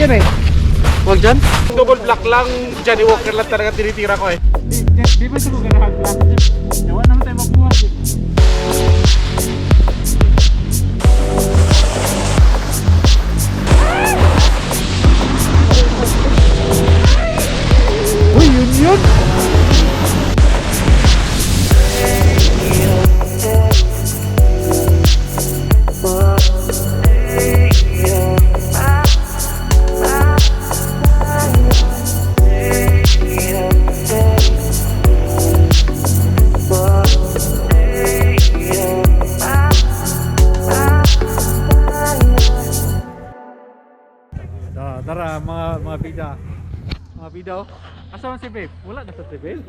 dire. Huwag dyan? Double black lang, Johnny Walker lang talaga tinitira ko eh. Di ba ito ganahan lang? Ewan naman tayo magbuhat eh. Uy, yun! Tara, mga bida. Mga bida, oh. Asa man si babe? Wala na sa si babe?